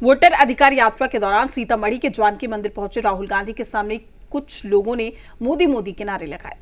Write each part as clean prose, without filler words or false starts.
Voter अधिकार यात्रा के दौरान सीतामढ़ी के जानकी मंदिर पहुंचे राहुल गांधी के सामने कुछ लोगों ने मोदी मोदी के नारे लगाए।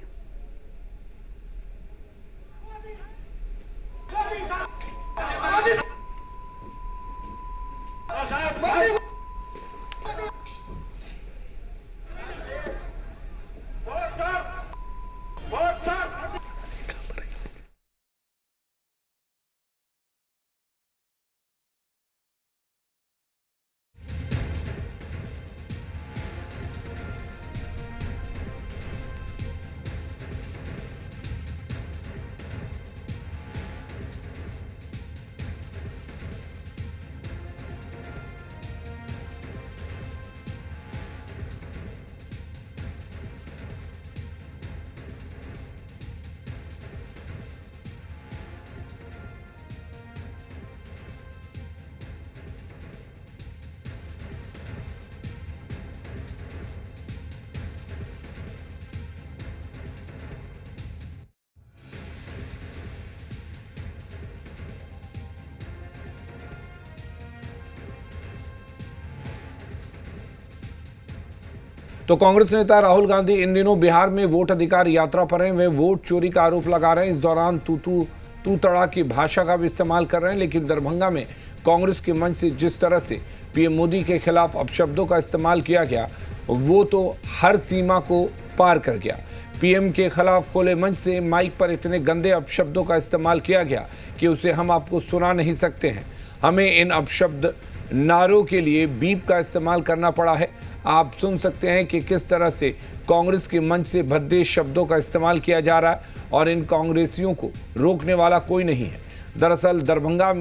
तो कांग्रेस नेता राहुल गांधी इन दिनों बिहार में वोट अधिकार यात्रा पर हैं। वे वोट चोरी का आरोप लगा रहे हैं। इस दौरान तू तड़ा की भाषा का भी इस्तेमाल कर रहे हैं। लेकिन दरभंगा में कांग्रेस के मंच से जिस तरह से पीएम मोदी के खिलाफ अपशब्दों का इस्तेमाल किया गया, वो तो हर सीमा को पार कर गया। पीएम के खिलाफ खुले मंच से माइक पर इतने गंदे अपशब्दों का इस्तेमाल किया गया कि उसे हम आपको सुना नहीं सकते हैं। हमें इन अपशब्द नारों के लिए बीप का इस्तेमाल करना पड़ा है। आप सुन सकते हैं कि किस तरह से कांग्रेस के मंच से भद्दे शब्दों का इस्तेमाल किया जा रहा है और इन कांग्रेसियों को रोकने वाला कोई नहीं है। दरअसल दरभंगा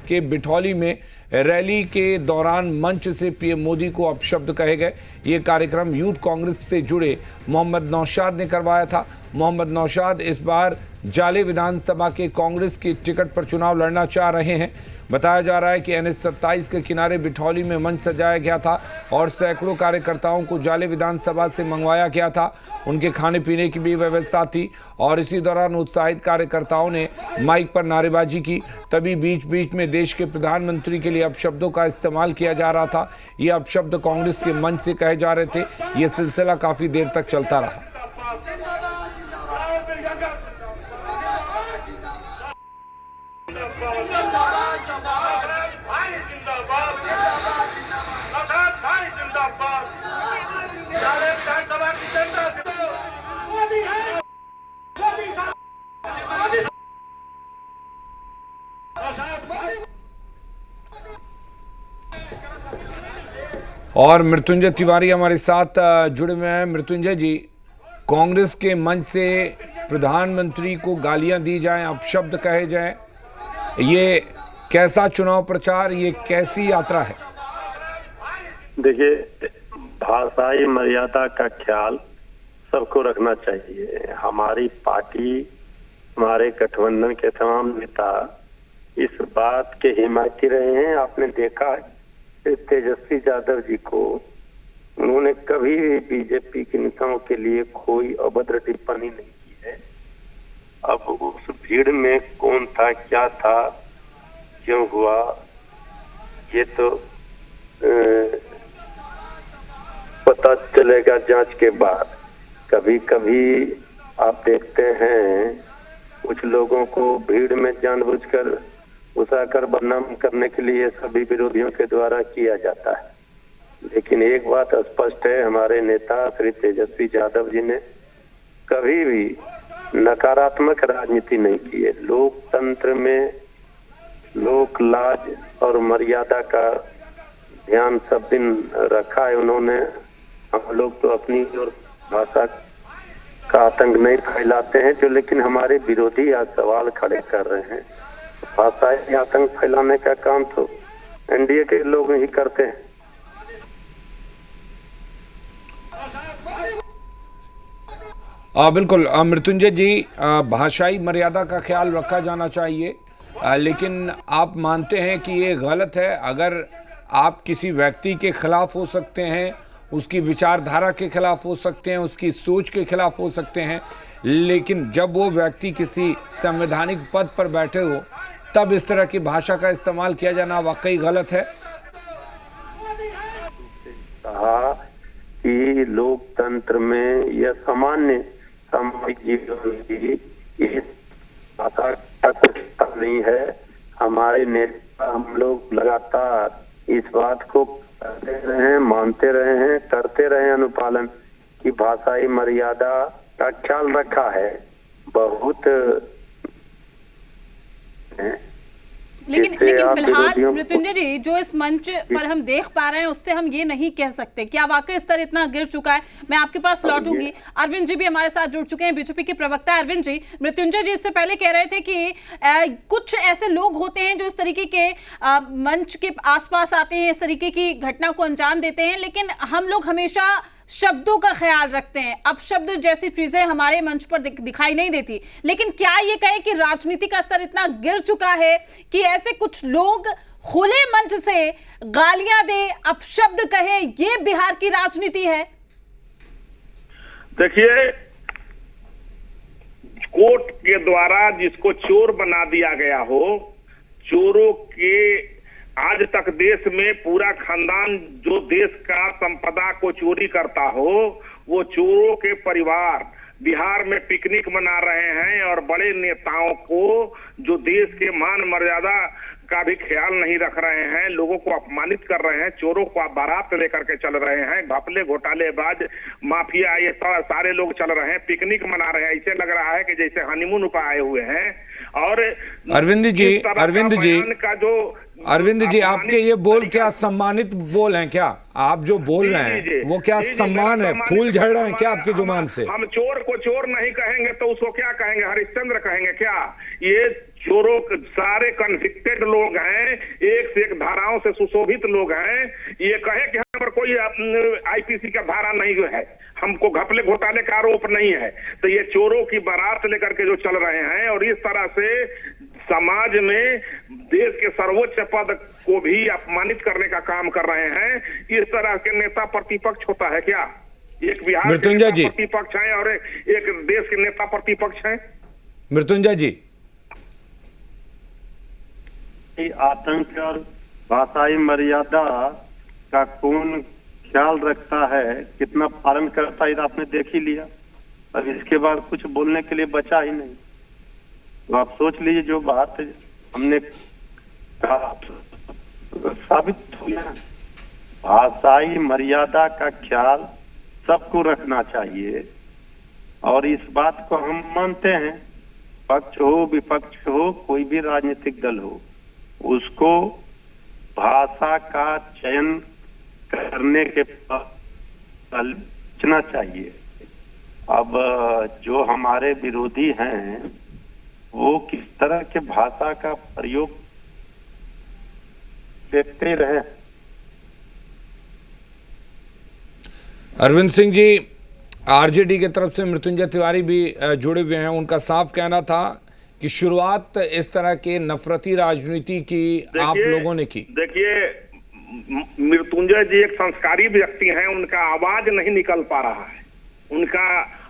के बिठौली में रैली के दौरान मंच से पीएम मोदी को अपशब्द कहे गए। ये कार्यक्रम यूथ कांग्रेस से जुड़े मोहम्मद नौशाद ने करवाया था। मोहम्मद नौशाद इस बार जाले विधानसभा के कांग्रेस के टिकट पर चुनाव लड़ना चाह रहे हैं। बताया जा रहा है कि NH 27 के किनारे बिठौली में मंच सजाया गया था और सैकड़ों कार्यकर्ताओं को जाले विधानसभा से मंगवाया गया था। उनके खाने पीने की भी व्यवस्था थी और इसी दौरान उत्साहित कार्यकर्ताओं ने माइक पर नारेबाजी की। तभी बीच बीच में देश के प्रधानमंत्री के लिए अपशब्दों का इस्तेमाल किया जा रहा था। ये अपशब्द कांग्रेस के मंच से कहे जा रहे थे। ये सिलसिला काफी देर तक चलता रहा। और मृत्युंजय तिवारी हमारे साथ जुड़े हुए हैं। मृत्युंजय जी, कांग्रेस के मंच से प्रधानमंत्री को गालियां दी जाएं, अपशब्द कहे जाएं, ये कैसा चुनाव प्रचार, ये कैसी यात्रा है? देखिए, भाषाई मर्यादा का ख्याल सबको रखना चाहिए। हमारी पार्टी, हमारे गठबंधन के तमाम नेता इस बात के हिमायती रहे हैं। आपने देखा तेजस्वी यादव जी को, उन्होंने कभी भी बीजेपी के नेताओं के लिए कोई अभद्र टिप्पणी नहीं की है। अब उस भीड़ में कौन था, क्या था, क्यों हुआ, ये तो पता चलेगा जांच के बाद। कभी कभी आप देखते हैं कुछ लोगों को भीड़ में जानबूझकर घुसाकर बदनाम करने के लिए सभी विरोधियों के द्वारा किया जाता है। लेकिन एक बात स्पष्ट है, हमारे नेता श्री तेजस्वी यादव जी ने कभी भी नकारात्मक राजनीति नहीं की है। लोकतंत्र में लोक लाज और मर्यादा का ध्यान सब दिन रखा है उन्होंने। हम लोग तो अपनी और भाषा का आतंक नहीं फैलाते हैं, जो लेकिन हमारे विरोधी आज सवाल खड़े कर रहे हैं। भाषाई आतंक फैलाने का काम तो एनडीए के लोग ही करते हैं। बिल्कुल मृत्युंजय जी, भाषाई मर्यादा का ख्याल रखा जाना चाहिए, लेकिन आप मानते हैं कि ये गलत है? अगर आप किसी व्यक्ति के खिलाफ हो सकते हैं, उसकी विचारधारा के खिलाफ हो सकते हैं, उसकी सोच के खिलाफ हो सकते हैं, लेकिन जब वो व्यक्ति किसी संवैधानिक पद पर बैठे हो तब इस तरह की भाषा का इस्तेमाल किया जाना वाकई गलत है? था कि लोकतंत्र में या सामान्य सामाजिक जीवन की इस भाषा का कुछ नहीं है। हमारे नेता हम लोग लगातार इस बात को करते रहे हैं, मानते रहे हैं, करते रहे अनुपालन की भाषाई मर्यादा का ख्याल रखा है। बहुत लेकिन फिलहाल मृत्युंजय जी जो इस मंच पर हम देख पा रहे हैं उससे हम ये नहीं कह सकते क्या वाकई स्तर इतना गिर चुका है। मैं आपके पास लौटूंगी। अरविंद जी भी हमारे साथ जुड़ चुके हैं, बीजेपी के प्रवक्ता अरविंद जी। मृत्युंजय जी इससे पहले कह रहे थे कि कुछ ऐसे लोग होते हैं जो इस तरीके के मंच के आसपास आते हैं, इस तरीके की घटना को अंजाम देते हैं, लेकिन हम लोग हमेशा शब्दों का ख्याल रखते हैं। अब शब्द जैसी चीजें हमारे मंच पर दिखाई नहीं देती, लेकिन क्या ये कहें कि राजनीति का स्तर इतना गिर चुका है कि ऐसे कुछ लोग खुले मंच से गालियां दे, अपशब्द कहे, ये बिहार की राजनीति है? देखिए, कोर्ट के द्वारा जिसको चोर बना दिया गया हो, चोरों के आज तक देश में पूरा खानदान जो देश का संपदा को चोरी करता हो, वो चोरों के परिवार बिहार में पिकनिक मना रहे हैं और बड़े नेताओं को जो देश के मान मर्यादा का भी ख्याल नहीं रख रहे हैं, लोगों को अपमानित कर रहे हैं, चोरों को बारात लेकर के चल रहे हैं, घपले घोटालेबाज माफिया ये सारे लोग चल रहे हैं, पिकनिक मना रहे हैं। ऐसे लग रहा है कि जैसे हनीमून पर आए हुए हैं। और अरविंद जी अरविंद जी आपके ये बोल क्या सम्मानित बोल हैं क्या? आप जो बोल रहे हैं वो क्या सम्मान है? फूल झड़ रहे हैं क्या आपकी जुबान से? हम चोर को चोर नहीं कहेंगे तो उसको क्या कहेंगे? हरिश्चंद्र कहेंगे क्या? ये चोरों सारे कन्विक्टेड लोग हैं, एक से एक धाराओं से सुशोभित लोग हैं। ये कहे कि हम पर कोई आईपीसी का धारा नहीं है, हमको घपले घोटाले का आरोप नहीं है, तो ये चोरों की बारात लेकर के जो चल रहे हैं और इस तरह से समाज में देश के सर्वोच्च पद को भी अपमानित करने का काम कर रहे हैं, इस तरह के नेता प्रतिपक्ष होता है क्या? एक बिहार के नेता प्रतिपक्ष है और एक देश के नेता प्रतिपक्ष है। मृत्युंजय जी, आतंक और भाषाई मर्यादा का कौन ख्याल रखता है, कितना पालन करता है, आपने देख ही लिया। अब इसके बाद कुछ बोलने के लिए बचा ही नहीं। तो आप सोच लीजिए जो बात हमने कहा साबित हो गया। भाषाई मर्यादा का ख्याल सबको रखना चाहिए और इस बात को हम मानते हैं। पक्ष हो विपक्ष हो, कोई भी राजनीतिक दल हो, उसको भाषा का चयन करने के सोचना चाहिए। अब जो हमारे विरोधी हैं वो किस तरह के भाषा का प्रयोग देखते रहे। अरविंद सिंह जी, आरजेडी की तरफ से मृत्युंजय तिवारी भी जुड़े हुए हैं। उनका साफ कहना था कि शुरुआत इस तरह के नफरती राजनीति की आप लोगों ने की। देखिए, मृत्युंजय जी एक संस्कारी व्यक्ति हैं, उनका आवाज नहीं निकल पा रहा है, उनका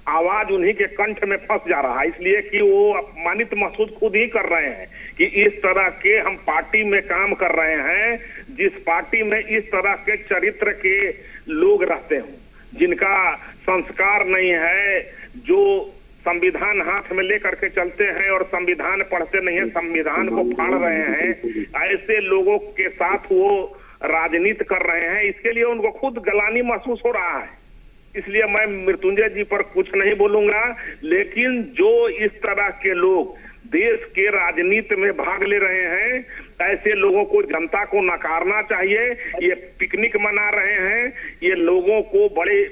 आवाज उन्हीं के कंठ में फंस जा रहा है, इसलिए कि वो अपमानित महसूस खुद ही कर रहे हैं कि इस तरह के हम पार्टी में काम कर रहे हैं, जिस पार्टी में इस तरह के चरित्र के लोग रहते हो, जिनका संस्कार नहीं है, जो संविधान हाथ में लेकर के चलते हैं और संविधान पढ़ते नहीं है, संविधान को फाड़ रहे हैं, ऐसे लोगों के साथ वो राजनीति कर रहे हैं। इसके लिए उनको खुद गलानी महसूस हो रहा है। इसलिए मैं मृत्युंजय जी पर कुछ नहीं बोलूंगा, लेकिन जो इस तरह के लोग देश के राजनीति में भाग ले रहे हैं, ऐसे लोगों को जनता को नकारना चाहिए। ये पिकनिक मना रहे हैं, ये लोगों को बड़े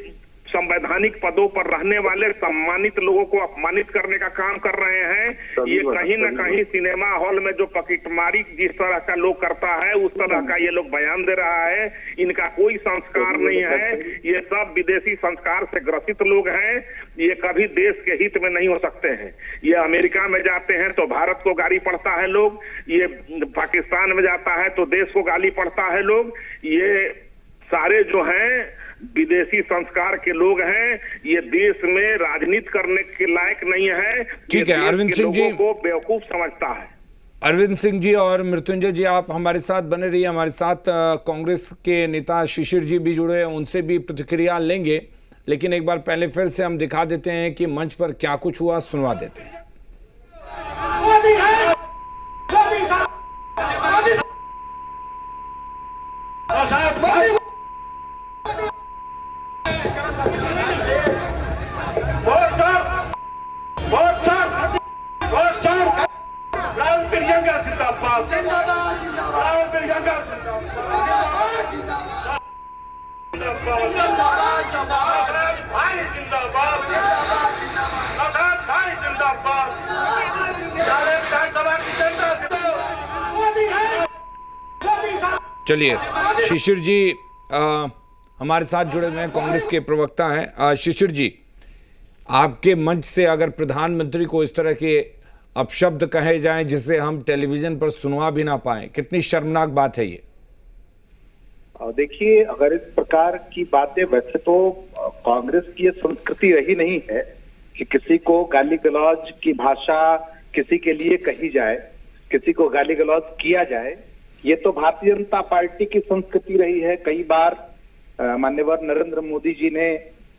संवैधानिक पदों पर रहने वाले सम्मानित लोगों को अपमानित करने का काम कर रहे हैं। ये कहीं न कहीं सिनेमा हॉल में जो पकिटमारी जिस तरह का लोग करता है, उस तरह का ये लोग बयान दे रहा है। इनका कोई संस्कार नहीं है, ये सब विदेशी संस्कार से ग्रसित लोग हैं, ये कभी देश के हित में नहीं हो सकते हैं। ये अमेरिका में जाते हैं तो भारत को गाली पड़ता है लोग, ये पाकिस्तान में जाता है तो देश को गाली पड़ता है लोग। ये सारे जो हैं विदेशी संस्कार के लोग हैं, ये देश में राजनीति करने के लायक नहीं है। ठीक है अरविंद सिंह जी, को बेवकूफ समझता है। अरविंद सिंह जी और मृत्युंजय जी, आप हमारे साथ बने रहिए। हमारे साथ कांग्रेस के नेता शिशिर जी भी जुड़े हैं, उनसे भी प्रतिक्रिया लेंगे, लेकिन एक बार पहले फिर से हम दिखा देते हैं कि मंच पर क्या कुछ हुआ, सुनवा देते हैं। चलिए, शिशिर जी हमारे साथ जुड़े हुए हैं, कांग्रेस के प्रवक्ता हैं। शिशिर जी, आपके मंच से अगर प्रधानमंत्री को इस तरह के अपशब्द कहे जाएं जिसे हम टेलीविजन पर सुनवा भी ना पाएं, कितनी शर्मनाक बात है ये। देखिए, अगर इस प्रकार की बातें, वैसे तो कांग्रेस की ये संस्कृति रही नहीं है कि किसी को गाली गलौज की भाषा किसी के लिए कही जाए, किसी को गाली गलौज किया जाए। ये तो भारतीय जनता पार्टी की संस्कृति रही है। कई बार माननीय नरेंद्र मोदी जी ने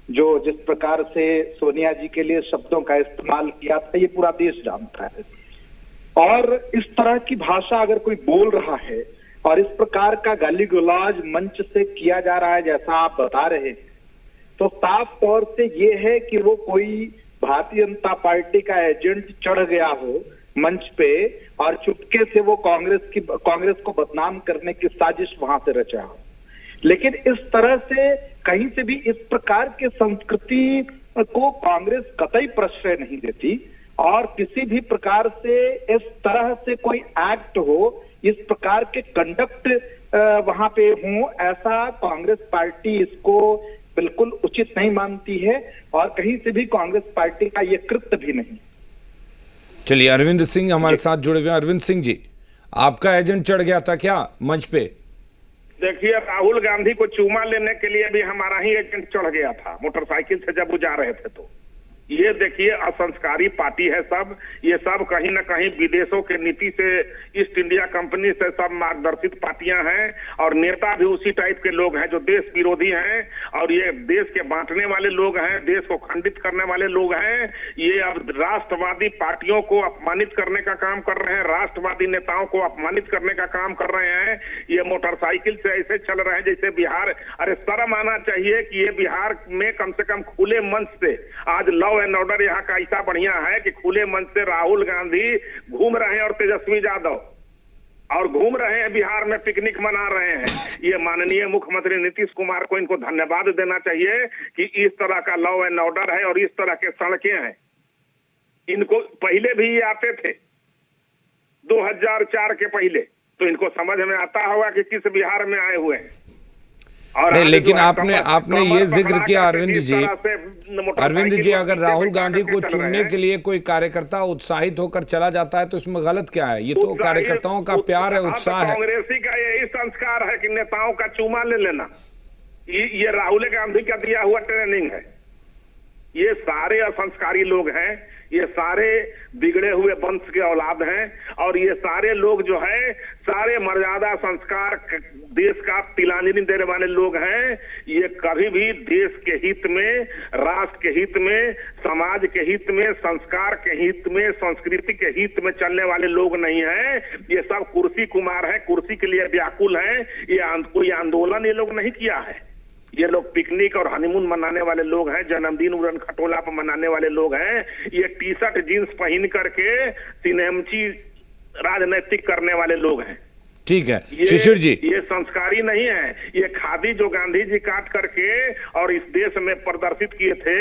जो जिस प्रकार से सोनिया जी के लिए शब्दों का इस्तेमाल किया था, ये पूरा देश जानता है। और इस तरह की भाषा अगर कोई बोल रहा है और इस प्रकार का गाली गलौज मंच से किया जा रहा है जैसा आप बता रहे हैं, तो साफ तौर से ये है कि वो कोई भारतीय जनता पार्टी का एजेंट चढ़ गया हो मंच पे और चुपके से वो कांग्रेस को बदनाम करने की साजिश वहां से रचा हो। लेकिन इस तरह से कहीं से भी इस प्रकार के संस्कृति को कांग्रेस कतई प्रश्रय नहीं देती, और किसी भी प्रकार से इस तरह से कोई एक्ट हो, इस प्रकार के कंडक्ट वहां पे हो, ऐसा कांग्रेस पार्टी इसको बिल्कुल उचित नहीं मानती है और कहीं से भी कांग्रेस पार्टी का ये कृत्य भी नहीं। चलिए, अरविंद सिंह हमारे साथ जुड़े हुए हैं। अरविंद सिंह जी, आपका एजेंट चढ़ गया था क्या मंच पे? देखिए, राहुल गांधी को चूमा लेने के लिए भी हमारा ही एजेंट चढ़ गया था मोटरसाइकिल से जब वो जा रहे थे। तो ये देखिए, असंस्कारी पार्टी है सब। ये सब कहीं ना कहीं विदेशों के नीति से, ईस्ट इंडिया कंपनी से सब मार्गदर्शित पार्टियां हैं, और नेता भी उसी टाइप के लोग हैं जो देश विरोधी हैं, और ये देश के बांटने वाले लोग हैं, देश को खंडित करने वाले लोग हैं। ये अब राष्ट्रवादी पार्टियों को अपमानित करने का काम कर रहे हैं, राष्ट्रवादी नेताओं को अपमानित करने का काम कर रहे हैं। ये मोटरसाइकिल से ऐसे चल रहे हैं जैसे बिहार, अरे शर्म आना चाहिए कि ये बिहार में कम से कम खुले मंच से आज लॉ एंड ऑर्डर यहाँ का ऐसा बढ़िया है कि खुले मंच से राहुल गांधी घूम रहे हैं और तेजस्वी यादव और घूम रहे हैं, बिहार में पिकनिक मना रहे हैं। ये माननीय मुख्यमंत्री नीतीश कुमार को इनको धन्यवाद देना चाहिए कि इस तरह का लॉ एंड ऑर्डर है और इस तरह के सड़कें हैं। इनको पहले भी ये आते थे 2004 के पहले, तो इनको समझ में आता होगा कि किस बिहार में आए हुए हैं। नहीं, लेकिन आपने ये जिक्र किया अरविंद जी, अगर राहुल गांधी को चुनने के लिए कोई कार्यकर्ता उत्साहित होकर चला जाता है तो इसमें गलत क्या है? ये तो कार्यकर्ताओं का प्यार है, उत्साह है। कांग्रेसी का यही संस्कार है कि नेताओं का चूमा ले लेना। ये राहुल गांधी का दिया हुआ ट्रेनिंग है। ये सारे असंस्कारी लोग हैं, ये सारे बिगड़े हुए वंश के औलाद हैं, और ये सारे लोग जो है सारे मर्यादा संस्कार देश का तिलांजलि देने वाले लोग हैं। ये कभी भी देश के हित में, राष्ट्र के हित में, समाज के हित में, संस्कार के हित में, संस्कृति के हित में चलने वाले लोग नहीं हैं। ये सब कुर्सी कुमार है, कुर्सी के लिए व्याकुल है। ये कोई आंदोलन ये लोग नहीं किया है। ये लोग पिकनिक और हनीमून मनाने वाले लोग हैं, जन्मदिन उड़न खटोला पर मनाने वाले लोग हैं। ये टी शर्ट जींस पहन करके सिनेमची राजनीतिक करने वाले लोग हैं। ठीक है शिशिर जी, ये संस्कारी नहीं है। ये खादी जो गांधी जी काट करके और इस देश में प्रदर्शित किए थे,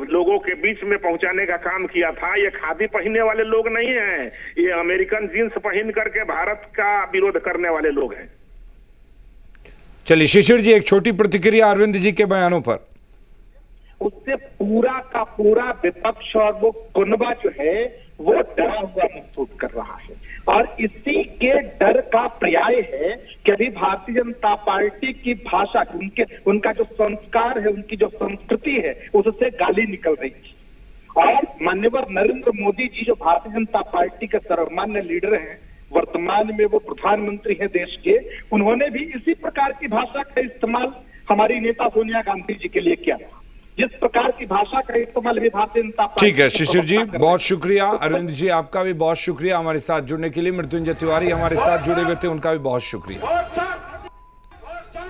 लोगों के बीच में पहुंचाने का काम किया था, ये खादी पहनने वाले लोग नहीं हैं। ये अमेरिकन जींस पहन करके भारत का विरोध करने वाले लोग हैं। चलिए शिशिर जी, एक छोटी प्रतिक्रिया अरविंद जी के बयानों पर। उससे पूरा का पूरा विपक्ष और वो कुनबा जो है वो डरा हुआ महसूस कर रहा है, और इसी के डर का पर्याय है कि अभी भारतीय जनता पार्टी की भाषा, उनका जो संस्कार है, उनकी जो संस्कृति है, उससे गाली निकल रही थी। और माननीय नरेंद्र मोदी जी जो भारतीय जनता पार्टी के सर्वमान्य लीडर हैं, वर्तमान में वो प्रधानमंत्री हैं देश के, उन्होंने भी इसी प्रकार की भाषा का इस्तेमाल हमारी नेता सोनिया गांधी जी के लिए किया था। जिस प्रकार की भाषा का इस्तेमाल भी भारतीय जनता पार्टी ठीक है शिशिर जी, बहुत शुक्रिया। अरविंद जी आपका भी बहुत शुक्रिया हमारे साथ जुड़ने के लिए। मृत्युंजय तिवारी हमारे साथ जुड़े हुए थे, उनका भी बहुत शुक्रिया।